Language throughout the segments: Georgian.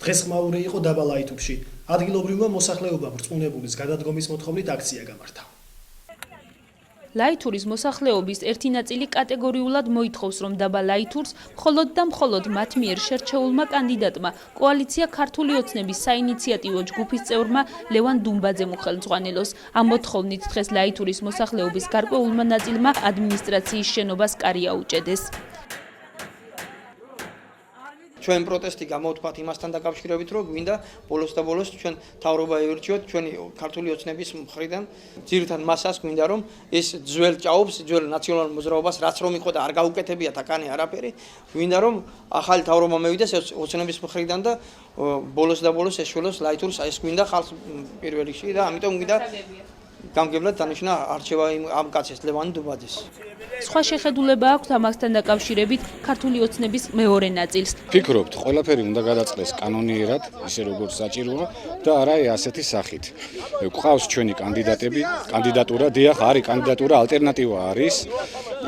დღესხმაური იყო დაბა ლაითურში. ადგილობრივმა მოსახლეობამ რწმუნებულის გადადგომის მოთხოვნით აქცია გამართა. ლაითურის მოსახლეობის ერთი ნაწილი კატეგორიულად მოითხოვს, რომ დაბა ლაითურს მხოლოდ და მხოლოდ მათ მიერ შერჩეულმა კანდიდატმა კოალიცია ქართული ოცნების საინიციატივო ჯგუფის წევრმა ლევან დუმბაძემ უხელმძღვანელოს. ამ მოთხოვნით დღეს ლაითურის მოსახლეობის გარკვეულმა ნაწილმა ადმინისტრაციის შენობას კარი აუჭედეს. ჩვენ პროტესტი გამოვთქვათ იმასთან დაკავშირებით, რომ გვინდა ბოლოს და ბოლოს ჩვენ თავრობა ევერჩიოთ ჩვენი ქართული ოცნების მხრიდან. ძირითადად მასას გვინდა, რომ ეს ძველ ჭაობს, ძველ ნაციონალურ მოძრაობას, რაც რომ იყო და არ გაუკეთებიათ აქანი არაფერი, გვინდა რომ ახალი თავრობა მევიდეს ოცნების მხრიდან და ბოლოს და ბოლოს ეშველოს ლაითურს, ეს გვინდა ხალხს პირველ რიგში და ამიტომ გვინდა გამგებლად დანიშნა არჩევა ამ კაცის ლევან დუმბაძის. სხვა შეხედულება აქვს ამასთან დაკავშირებით ქართული ოცნების მეორე ნაწილს. Ფიქრობთ, ყველაფერი უნდა გადაწყდეს კანონიერად, ისე როგორც საჭიროა და არა ასეთი სახით. გვყავს ჩვენი კანდიდატები, კანდიდატურა, დიახ, არის კანდიდატურა, ალტერნატივა არის,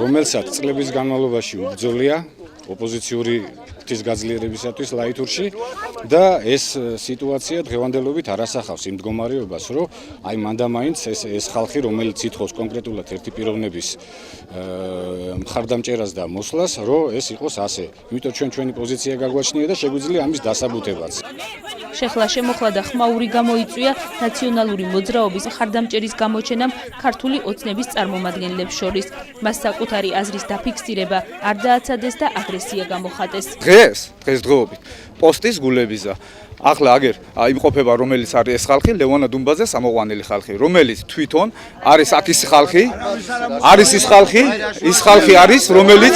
რომელსაც წლების განმავლობაში უბრძოლია ოპოზიციური ღვთისგაძლიერებისათვის ლაითურში და ეს სიტუაცია დღევანდელობით არ ასახავს იმ მდგომარეობას, რომ აი მანდამაინც ეს ხალხი, რომელიც ითხოვს კონკრეტულად ერთი პიროვნების მხარდამჭერას და მოსვლას, რომ ეს იყოს ასე. იმიტომ ჩვენი პოზიცია გაგვაჩნია და შეგვიძლია ამის დასაბუთებაც. შეხლა შემოხლა და ხმაური გამოიწვია ნაციონალური მოძრაობის მხარდამჭერის გამოჩენამ ქართული ოცნების წარმომადგენლებს შორის. მას საკუთარი აზრის დაფიქსირება არ დააცადეს და აგრესია გამოხატეს. დღესდღეობით პოსტის გულებიზა. ახლა აგერ იმყოფება რომელიც არის ეს ხალხი, ლევან დუმბაძეს ამოყვანილი ხალხი, რომელიც თვითონ არის აქ ის ხალხი, არის ის ხალხი არის, რომელიც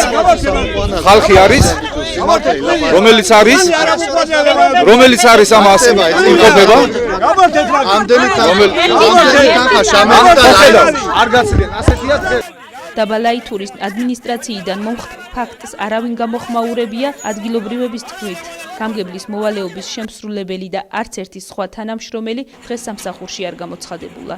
არის ამას იმყოფება. არ გაცილენ ასეთია დღეს. დაბა ლაითურის ადმინისტრაციიდან მომხდ ფაქტს არავინ გამოხმაურებია ადგილობრივების თქმით. გამგებლის მოვალეობის შემსრულებელი და არც ერთი სხვა თანამშრომელი დღეს სამსახურში არ გამოცხადებულა.